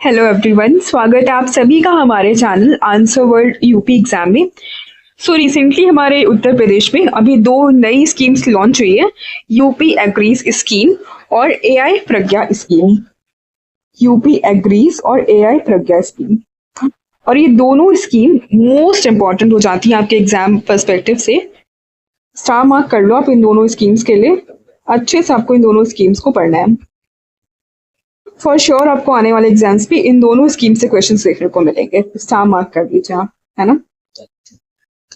Hello everyone, स्वागत है आप सभी का हमारे channel answer world UP exam में। रिसेंटली हमारे उत्तर प्रदेश में अभी दो नई स्कीम्स लॉन्च हुई है, यूपी एग्रीज स्कीम और एआई प्रज्ञा स्कीम। यूपी एग्रीज और एआई प्रज्ञा स्कीम, और ये दोनों स्कीम मोस्ट इम्पॉर्टेंट हो जाती है आपके एग्जाम पर्सपेक्टिव से। स्टार मार्क कर लो आप इन दोनों स्कीम्स के लिए, अच्छे से आपको इन दोनों स्कीम्स को पढ़ना है। फॉर श्योर आपको आने वाले एग्जाम्स पे इन दोनों स्कीम से क्वेश्चंस देखने को मिलेंगे, स्टार मार्क कर लीजिए आप, है ना।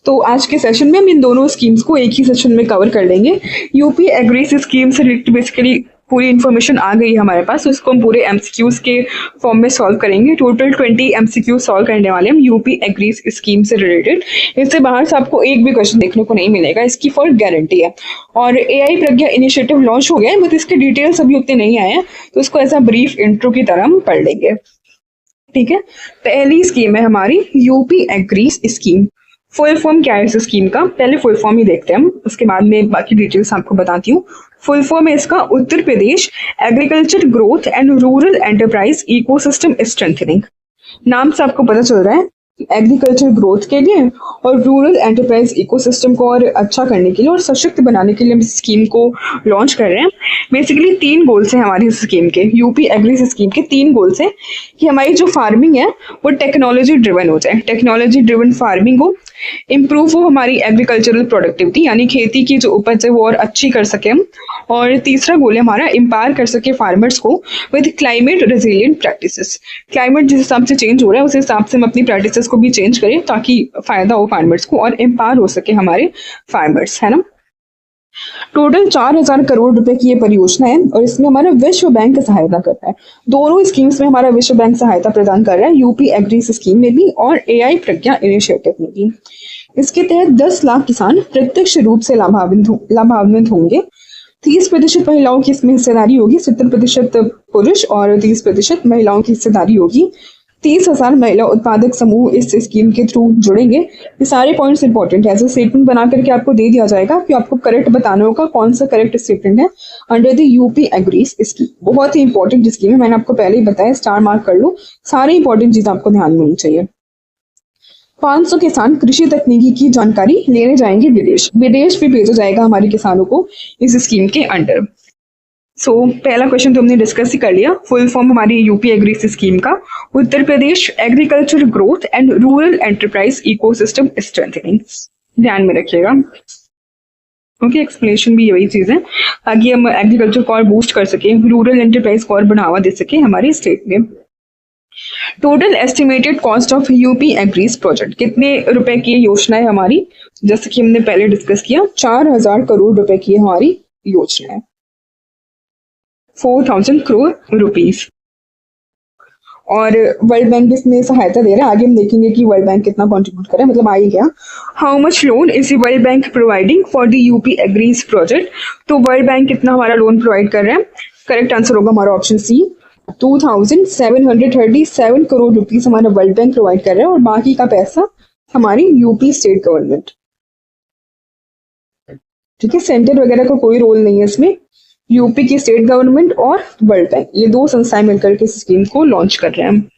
तो आज के सेशन में हम इन दोनों स्कीम्स को एक ही सेशन में कवर कर लेंगे। यूपी एग्रीज स्कीम से रिलेटेड बेसिकली पूरी इन्फॉर्मेशन आ गई है हमारे पास, तो इसको हम पूरे एमसीक्यूज के फॉर्म में सॉल्व करेंगे। टोटल 20 एमसीक्यू सॉल्व करने वाले हम यूपी एग्रीज स्कीम से रिलेटेड। इससे बाहर से आपको एक भी क्वेश्चन देखने को नहीं मिलेगा, इसकी फॉर गारंटी है। और एआई प्रज्ञा इनिशिएटिव लॉन्च हो गया है, बट इसके डिटेल्स अभी उतने नहीं आए हैं, तो इसको एज अ ब्रीफ इंट्रो की तरह हम पढ़ लेंगे। ठीक है, पहली स्कीम है हमारी UP agrees scheme. Full form क्या है इस स्कीम का, पहले फुल फॉर्म ही देखते हैं हम, उसके बाद में बाकी डिटेल्स आपको बताती हूँ। फुल फॉर्म है इसका Uttar Pradesh agriculture growth and rural enterprise ecosystem strengthening. नाम से आपको पता चल रहा है एग्रीकल्चर ग्रोथ के लिए और रूरल एंटरप्राइज इकोसिस्टम को और अच्छा करने के लिए और सशक्त बनाने के लिए हम इस स्कीम को लॉन्च कर रहे हैं। बेसिकली 3 गोल्स हैं हमारी इस स्कीम के, यूपी एग्रीज स्कीम के 3 गोल्स हैं कि हमारी जो फार्मिंग है वो टेक्नोलॉजी ड्रिवन हो जाए, टेक्नोलॉजी ड्रिवन फार्मिंग हो, इम्प्रूव हो हमारी एग्रीकल्चरल प्रोडक्टिविटी यानी खेती की जो उपज है वो और अच्छी कर सके हम, और तीसरा गोल है हमारा एम्पावर कर सके फार्मर्स को with climate resilient practices. Climate जिस हिसाब से चेंज हो रहा है उस हिसाब से हम अपनी प्रैक्टिसेस को भी चेंज करें ताकि फायदा हो फार्मर्स को और एम्पावर हो सके हमारे फार्मर्स, है ना। टोटल 4,000 करोड़ रुपए की ये परियोजना है और इसमें हमारा विश्व बैंक सहायता कर रहा है। दोनों स्कीम्स में हमारा विश्व बैंक सहायता प्रदान कर रहा है, यूपी एग्रीज स्कीम में भी और एआई प्रज्ञा इनिशिएटिव में भी। इसके तहत 10 लाख किसान प्रत्यक्ष रूप से लाभान्वित होंगे। 30% महिलाओं की इसमें हिस्सेदारी होगी, 70% पुरुष और 30% महिलाओं की हिस्सेदारी होगी। 30,000 महिला उत्पादक समूह इस स्कीम के थ्रू जुड़ेंगे। ये सारे पॉइंट्स इंपॉर्टेंट है, ऐसे स्टेटमेंट बना करके आपको दे दिया जाएगा कि आपको करेक्ट बताना होगा कौन सा करेक्ट स्टेटमेंट है under the UP agrees scheme. बहुत ही इंपॉर्टेंट स्कीम है, मैंने आपको पहले ही बताया, स्टार मार्क कर लो, सारी इंपॉर्टेंट चीज आपको ध्यान में होनी चाहिए। 500 किसान कृषि तकनीकी की जानकारी लेने जाएंगे विदेश, विदेश भी भेजा जाएगा हमारे किसानों को इस स्कीम के अंडर। पहला क्वेश्चन तो हमने डिस्कस ही कर लिया। फुल फॉर्म हमारी यूपी एग्रीज स्कीम का Uttar Pradesh agriculture growth and rural enterprise ecosystem strengthening, ध्यान में रखिएगा। ओके, एक्सप्लेनेशन भी यही चीज है ताकि हम एग्रीकल्चर को और बूस्ट कर सके, रूरल एंटरप्राइज को और बढ़ावा दे सके हमारी स्टेट में। Total estimated cost of UP agrees project, कितने रुपए की योजना है हमारी, जैसे कि हमने पहले डिस्कस किया 4,000 करोड़ रुपए की हमारी योजना है, 4,000 करोड़ रुपीज। और वर्ल्ड बैंक भी इसमें सहायता दे रहा है, आगे हम देखेंगे कि वर्ल्ड बैंक कितना कंट्रीब्यूट करे, मतलब आ ही गया। How much loan is world bank providing for the UP agrees project, तो वर्ल्ड बैंक कितना हमारा लोन प्रोवाइड कर रहा है, करेक्ट आंसर होगा हमारा ऑप्शन सी, 2,737 करोड़ रुपीस हमारा वर्ल्ड बैंक प्रोवाइड कर रहा है और बाकी का पैसा हमारी यूपी स्टेट गवर्नमेंट। ठीक है, सेंटर वगैरह का कोई रोल नहीं है इसमें, यूपी की स्टेट गवर्नमेंट और वर्ल्ड बैंक ये 2 संस्थाएं मिलकर के इस स्कीम को लॉन्च कर रहे हैं।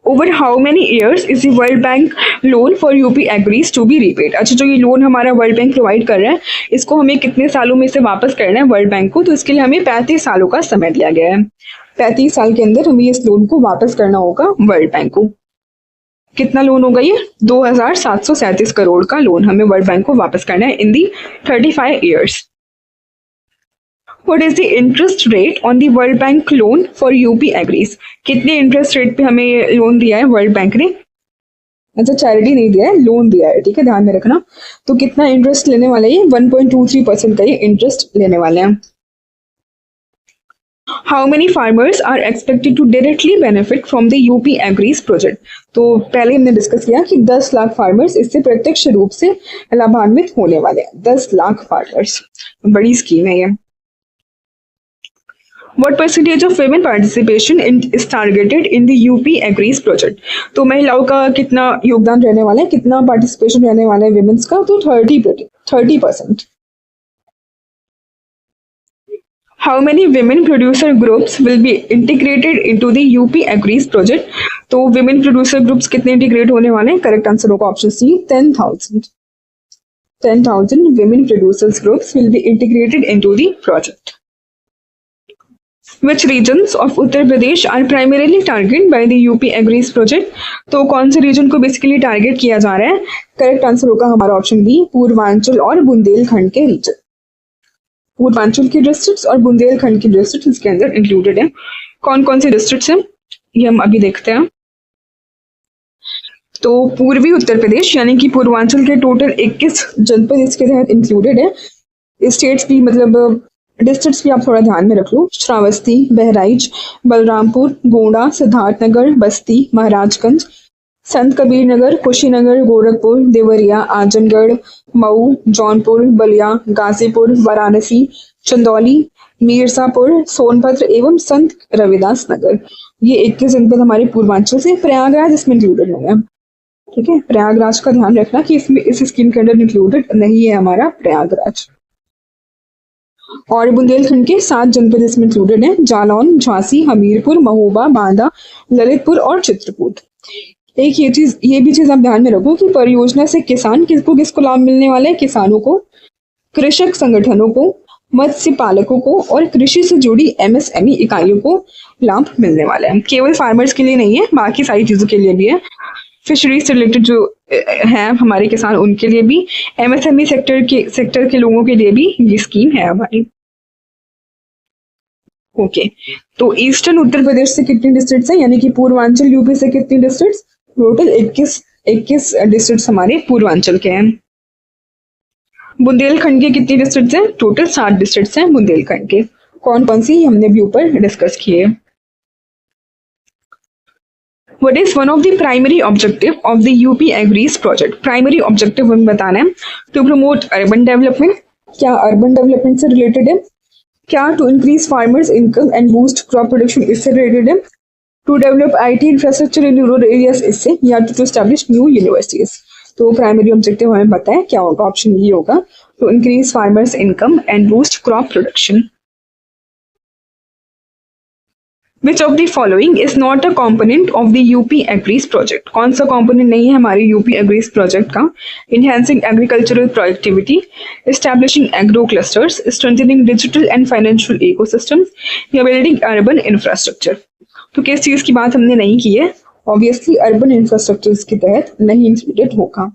Over how many years is the World Bank loan for UP Agris to be repaid. अच्छा, जो ये लोन हमारा वर्ल्ड बैंक प्रोवाइड कर रहा है इसको हमें कितने सालों में से वापस करना है वर्ल्ड बैंक को, तो इसके लिए हमें 35 सालों का समय दिया गया है। 35 साल के अंदर हमें इस लोन को वापस करना होगा वर्ल्ड बैंक को। कितना लोन होगा ये, 2,737 करोड़ का लोन हमें वर्ल्ड बैंक को वापस करना है इन दी 35 years. What is the interest rate on the World Bank loan for UP Agris? कितने इंटरेस्ट रेट पे हमें लोन दिया है वर्ल्ड बैंक ने, अच्छा चैरिटी नहीं दिया है, लोन दिया है, ठीक है, ध्यान में रखना। तो कितना इंटरेस्ट लेने वाले हैं, 1.23% का ये इंटरेस्ट लेने वाले हैं। How many farmers are expected to directly benefit from the UP Agris project? तो पहले हमने डिस्कस किया कि 10 लाख फार्मर्स इससे प्रत्यक्ष रूप से लाभान्वित होने वाले हैं, 10 लाख फार्मर्स, बड़ी स्कीम है ये। What percentage of women participation is targeted in the UP Agris project? तो महिलाओं का कितना योगदान रहने वाला है, कितना पार्टिसिपेशन रहने वाला है विमेंस का, तो 30%। How many women producer groups will be integrated into the UP agrees project? तो विमेन प्रोड्यूसर ग्रुप्स कितने इंटीग्रेट होने वाले हैं? करेक्ट आंसर होगा option C 10,000. 10,000 women producers groups will be integrated into the project. Which regions of Uttar Pradesh are primarily targeted by the UP Agris project? तो कौन से reason को basically target किया जा रहा है? करेक्ट आंसर होगा हमारा ऑप्शन बी पूर्वांचल और बुंदेलखंड के रीजन. पूर्वांचल की डिस्ट्रिक्ट्स और बुंदेलखंड की डिस्ट्रिक्ट इसके अंदर इंक्लूडेड है. कौन कौन से डिस्ट्रिक्ट्स हैं ये हम अभी देखते हैं. तो पूर्वी उत्तर प्रदेश यानी कि पूर्वांचल के टोटल 21 जनपद इसके तहत इंक्लूडेड है. स्टेट्स भी मतलब डिस्ट्रिक्ट्स भी आप थोड़ा ध्यान में रख लो. श्रावस्ती, बहराइच, बलरामपुर, गोंडा, सिद्धार्थनगर, बस्ती, महाराजगंज, संत कबीर नगर, कुशीनगर, गोरखपुर, देवरिया, आजमगढ़, मऊ, जौनपुर, बलिया, गाजीपुर, वाराणसी, चंदौली, मिर्जापुर, सोनभद्र एवं संत रविदास नगर. ये 21 जनपद हमारे पूर्वांचल से. प्रयागराज इसमें इंक्लूडेड नहीं है. ठीक है, प्रयागराज का ध्यान रखना कि इसमें इस स्कीम के अंदर इंक्लूडेड नहीं है हमारा प्रयागराज. और बुंदेलखंड के 7 जनपद इसमें इंक्लूडेड है. जालौन, झांसी, हमीरपुर, महोबा, बांदा, ललितपुर और चित्रकूट. एक ये भी चीज आप ध्यान में रखो कि परियोजना से किसान किसको लाभ मिलने वाला है? किसानों को, कृषक संगठनों को, मत्स्य पालकों को और कृषि से जुड़ी MSME इकाइयों को लाभ मिलने वाला है. केवल फार्मर्स के लिए नहीं है, बाकी सारी चीजों के लिए भी है. फिशरीज से रिलेटेड जो है हमारे किसान उनके लिए भी, MSME सेक्टर के लोगों के लिए भी ये स्कीम है हमारी. ओके, तो ईस्टर्न उत्तर प्रदेश से कितनी डिस्ट्रिक्ट्स हैं यानी कि पूर्वांचल यूपी से कितनी डिस्ट्रिक्ट्स? टोटल 21 डिस्ट्रिक्ट्स हमारे पूर्वांचल के हैं. बुंदेलखंड के कितनी डिस्ट्रिक्ट्स हैं? टोटल 7 डिस्ट्रिक्ट्स हैं बुंदेलखंड के. कौन कौन सी हमने भी ऊपर डिस्कस किए. What is one of the primary objective of the UP Agris project? Primary objective हमें बताना है. To promote urban development. क्या अर्बन डेवलपमेंट से रिलेटेड है? क्या to increase farmers income and boost crop production इससे रिलेटेड है? To develop IT infrastructure in rural areas इससे, या टू एस्टैब्लिश न्यू यूनिवर्सिटीज. तो प्राइमरी ऑब्जेक्टिव हमें पता है क्या होगा. ऑप्शन ये होगा to increase farmers income and boost crop production. Which of the following is not a component of the UP Agris project? कौन सा component नहीं है हमारे UP Agris project का? Enhancing agricultural productivity, establishing agro clusters, strengthening digital and financial ecosystems, या building urban infrastructure. तो किस चीज की बात हमने नहीं की है? Obviously urban infrastructure के तहत नहीं included होगा.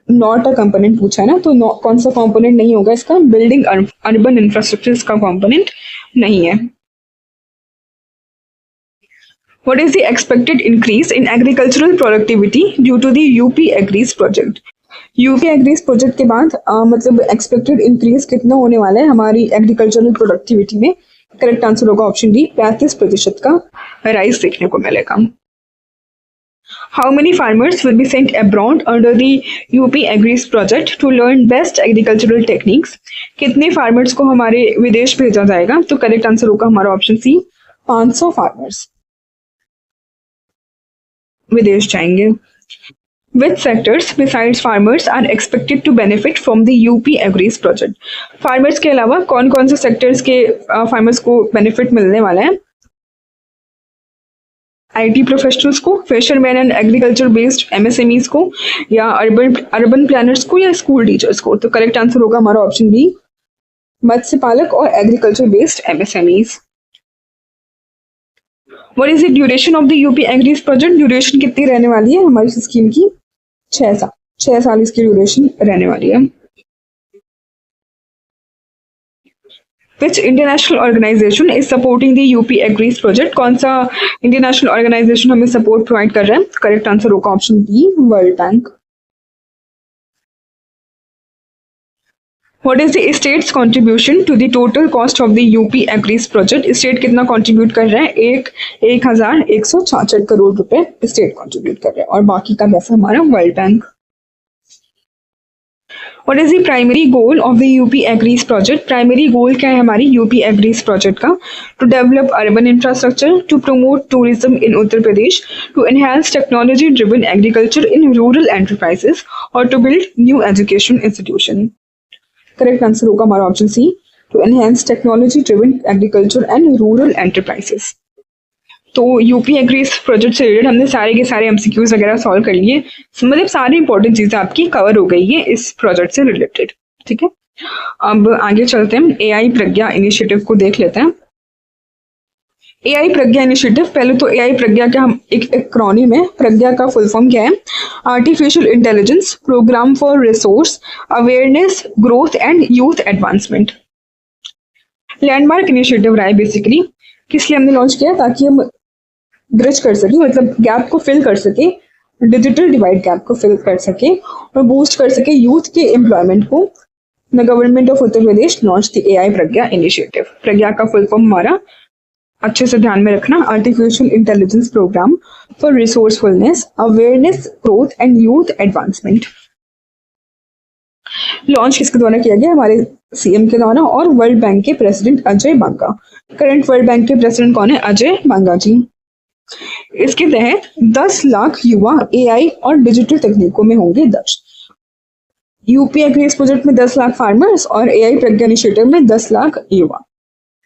नॉट अ कंपोनेंट पूछा है ना, तो कौन सा कंपोनेंट नहीं होगा इसका? बिल्डिंग अर्बन इंफ्रास्ट्रक्चर इसका कंपोनेंट नहीं है. What is the expected increase in agricultural productivity due to the UP Agris project? UP Agris project के बाद मतलब एक्सपेक्टेड इंक्रीज कितना होने वाला है हमारी एग्रीकल्चरल प्रोडक्टिविटी में? करेक्ट आंसर होगा ऑप्शन डी 35% का राइज देखने को मिलेगा. How many farmers will be sent abroad under the UP Agris project to learn best agricultural techniques? कितने फार्मर्स को हमारे विदेश भेजा जाएगा? तो करेक्ट आंसर होगा हमारा ऑप्शन सी 500 फार्मर्स विदेश जाएंगे. Which sectors besides farmers are expected to benefit from the UP Agris project? Farmers के अलावा कौन कौन से सेक्टर्स के फार्मर्स को बेनिफिट मिलने वाला है? IT प्रोफेशनल्स को, fisherman and agriculture based MSMEs को, या अर्बन प्लानर्स को, या स्कूल टीचर्स को. तो करेक्ट आंसर होगा हमारा ऑप्शन बी मत्स्य पालक और agriculture based MSMEs. What is the duration of the UP Agris project? Duration कितनी रहने वाली है हमारी स्कीम की? 6 साल. 6 साल इसकी ड्यूरेशन रहने वाली है. Which international organization is supporting the UP Agris project? कौन सा इंटरनेशनल ऑर्गेनाइजेशन हमें सपोर्ट प्रोवाइड कर रहा है? करेक्ट आंसर होगा option B World Bank. What is the state's contribution to the total cost of the UP Agris project? State कितना contribute कर रहा है? 1,166 करोड़ रुपए स्टेट कंट्रीब्यूट कर रहा है और बाकी का पैसा हमारा world Bank. What is the primary goal of the UP Agris project? Primary goal क्या है हमारी UP Agris project का? To develop urban infrastructure, to promote tourism in Uttar Pradesh, to enhance technology-driven agriculture in rural enterprises, or to build new education institution. Correct answer होगा हमारा option C to enhance technology driven agriculture and rural enterprises. तो UP Agri इस project से related हमने सारे के सारे MCQs वगैरह सॉल्व कर लिए, मतलब सारी इंपॉर्टेंट चीजें आपकी कवर हो गई है इस प्रोजेक्ट से रिलेटेड। ठीक है, अब आगे चलते हैं, एआई प्रज्ञा इनिशिएटिव को देख लेते हैं। एआई प्रज्ञा इनिशिएटिव, पहले तो एआई प्रज्ञा का हम एक एक्रोनिम है। प्रज्ञा का फुल फॉर्म क्या है? Artificial intelligence programme for resource awareness growth and youth advancement. Landmark initiative रहा है बेसिकली, किस लिए हमने लॉन्च किया? ताकि हम ब्रिज कर सके, मतलब गैप को फिल कर सके, डिजिटल डिवाइड गैप को फिल कर सके और बूस्ट कर सके यूथ के एम्प्लॉयमेंट को। The government of Uttar Pradesh launch the AI Pragya initiative. Pragya का फुल फॉर्म हमारा अच्छे से ध्यान में रखना, artificial intelligence programme for resourcefulness awareness growth and youth advancement. Launch किसके द्वारा किया गया? हमारे सीएम के द्वारा और वर्ल्ड बैंक के president Ajay Banga. Current world bank के प्रेसिडेंट कौन है? अजय बांगा जी। इसके तहत 10 लाख युवा एआई और डिजिटल तकनीकों में होंगे दक्ष। यूपी एग्री इस प्रोजेक्ट में 10 लाख फार्मर्स और एआई प्रज्ञा इनिशिएटिव में 10 लाख युवा।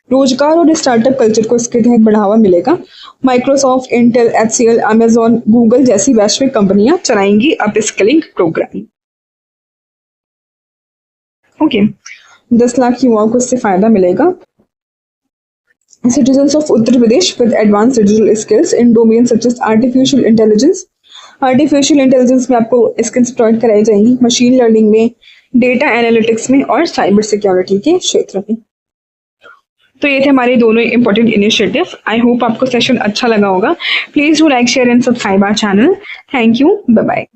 रोजगार और स्टार्टअप कल्चर को इसके तहत बढ़ावा मिलेगा। Microsoft, Intel, HCL, Amazon, Google जैसी वैश्विक कंपनियां चलाएंगी अपस्किलिंग प्रोग्राम। ओके, 10 लाख युवाओं को इससे फायदा मिलेगा। Citizens of Uttar Pradesh with advanced digital skills in domains such as artificial intelligence. Artificial intelligence में आपको स्किल्स प्रोवाइड कराई जाएंगी, मशीन लर्निंग में, डेटा एनालिटिक्स में और साइबर सिक्योरिटी के क्षेत्र में। तो ये थे हमारे दोनों इंपॉर्टेंट इनिशिएटिव। आई होप आपको सेशन अच्छा लगा होगा। Please do like share and subscribe our channel. Thank you, bye bye.